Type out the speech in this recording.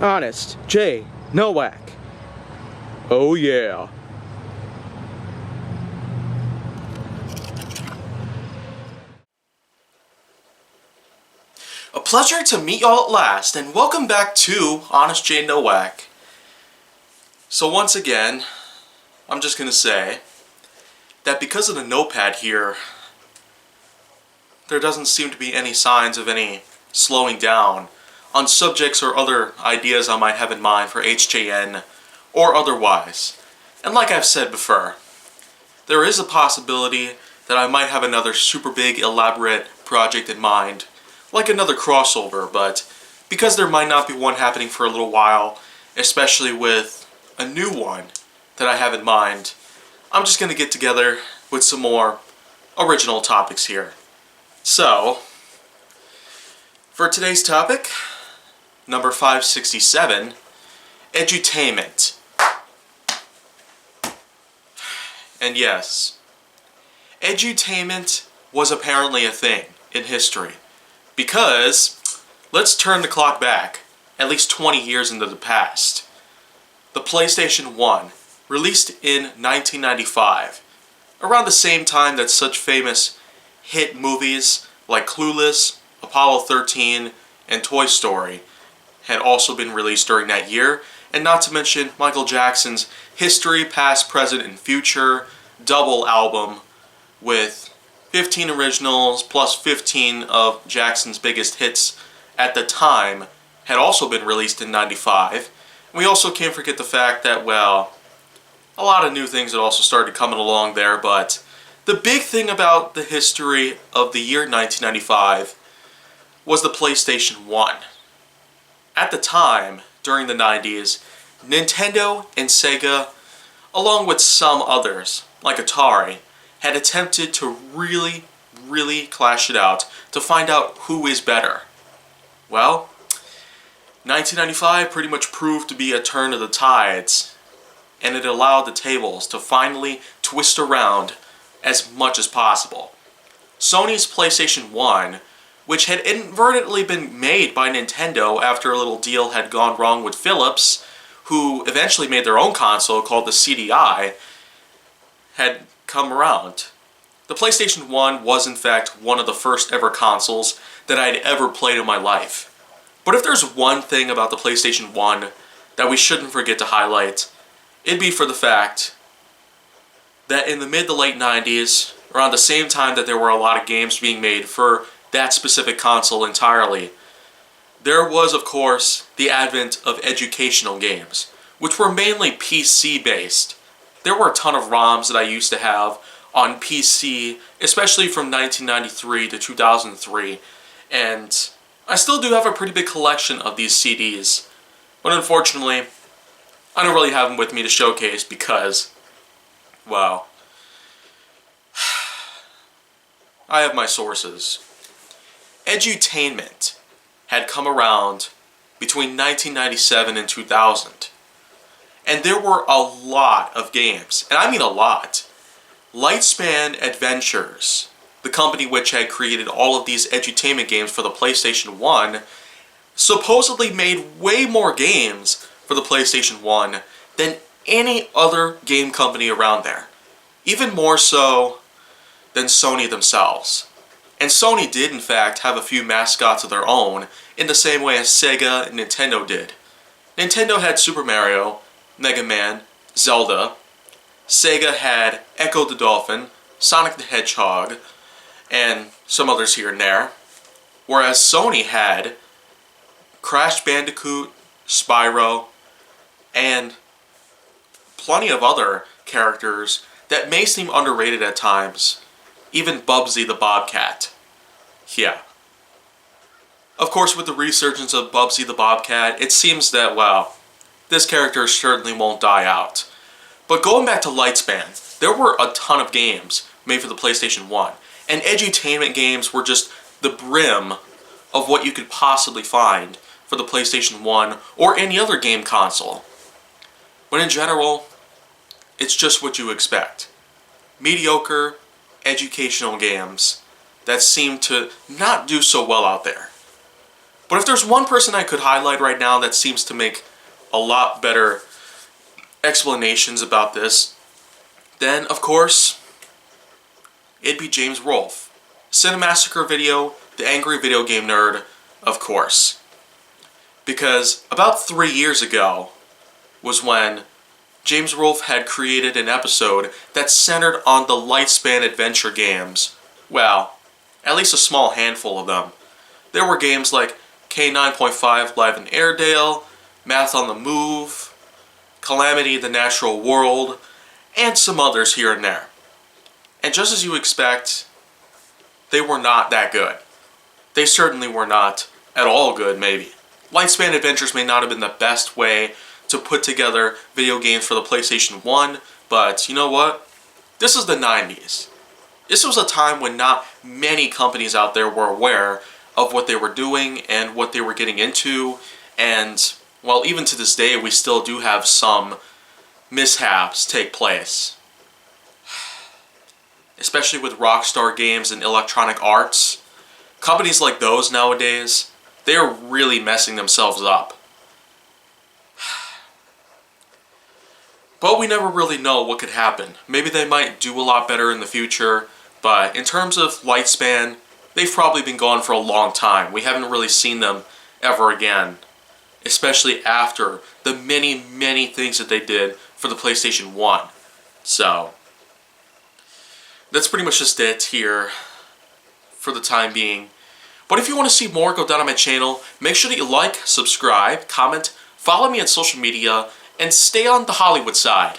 Honest J. Nowak. Oh yeah. A pleasure to meet y'all at last, and welcome back to Honest J. Nowak. So once again, I'm just going to say that because of the notepad here, there doesn't seem to be any signs of any slowing down on subjects or other ideas I might have in mind for HJN or otherwise. And like I've said before, there is a possibility that I might have another super big elaborate project in mind, like another crossover, but because there might not be one happening for a little while, especially with a new one that I have in mind, I'm just going to get together with some more original topics here. So, for today's topic, number 567, Edutainment. And yes, edutainment was apparently a thing in history. Because, let's turn the clock back, at least 20 years into the past. The PlayStation 1, released in 1995, around the same time that such famous hit movies like Clueless, Apollo 13, and Toy Story had also been released during that year, and not to mention Michael Jackson's History, Past, Present, and Future double album with 15 originals plus 15 of Jackson's biggest hits at the time had also been released in 95. We also can't forget the fact that, well, a lot of new things had also started coming along there, but the big thing about the history of the year 1995 was the PlayStation 1. At the time, during the 90s, Nintendo and Sega, along with some others, like Atari, had attempted to really clash it out to find out who is better. Well, 1995 pretty much proved to be a turn of the tides, and it allowed the tables to finally twist around as much as possible. Sony's PlayStation 1, which had inadvertently been made by Nintendo after a little deal had gone wrong with Philips, who eventually made their own console called the CDI, had come around. The PlayStation 1 was in fact one of the first ever consoles that I'd ever played in my life. But if there's one thing about the PlayStation 1 that we shouldn't forget to highlight, it'd be for the fact that in the mid to late 90s, around the same time that there were a lot of games being made for that specific console entirely, there was of course the advent of educational games, which were mainly PC based. There were a ton of ROMs that I used to have on PC, especially from 1993 to 2003, and I still do have a pretty big collection of these CDs, but unfortunately, I don't really have them with me to showcase because, well, I have my sources. Edutainment had come around between 1997 and 2000. And there were a lot of games, and I mean a lot. Lightspan Adventures, the company which had created all of these edutainment games for the PlayStation 1, supposedly made way more games for the PlayStation 1 than any other game company around there. Even more so than Sony themselves. And Sony did in fact have a few mascots of their own, in the same way as Sega and Nintendo did. Nintendo had Super Mario, Mega Man, Zelda. Sega had Echo the Dolphin, Sonic the Hedgehog, and some others here and there. Whereas Sony had Crash Bandicoot, Spyro, and plenty of other characters that may seem underrated at times. Even Bubsy the Bobcat. Yeah. Of course, with the resurgence of Bubsy the Bobcat, it seems that, well, this character certainly won't die out. But going back to Lightspan, there were a ton of games made for the PlayStation 1, and edutainment games were just the brim of what you could possibly find for the PlayStation 1 or any other game console. But in general, it's just what you expect. Mediocre, educational games that seem to not do so well out there. But if there's one person I could highlight right now that seems to make a lot better explanations about this, then of course, it'd be James Rolfe. Cinemassacre Video, the angry video game nerd, of course. Because about 3 years ago was when James Rolfe had created an episode that centered on the Lightspan adventure games. Well, at least a small handful of them. There were games like K9.5 Live in Airedale, Math on the Move, Calamity the Natural World, and some others here and there. And just as you expect, they were not that good. They certainly were not at all good, maybe. Lightspan Adventures may not have been the best way to put together video games for the PlayStation 1, but you know what? This is the 90s. This was a time when not many companies out there were aware of what they were doing and what they were getting into, and, well, even to this day, we still do have some mishaps take place. Especially with Rockstar Games and Electronic Arts. Companies like those nowadays, they're really messing themselves up. But we never really know what could happen. Maybe they might do a lot better in the future, but in terms of Lightspan, they've probably been gone for a long time. We haven't really seen them ever again, especially after the many, many things that they did for the PlayStation 1. So, that's pretty much just it here for the time being. But if you want to see more, go down on my channel. Make sure that you like, subscribe, comment, follow me on social media, and stay on the Hollywood side.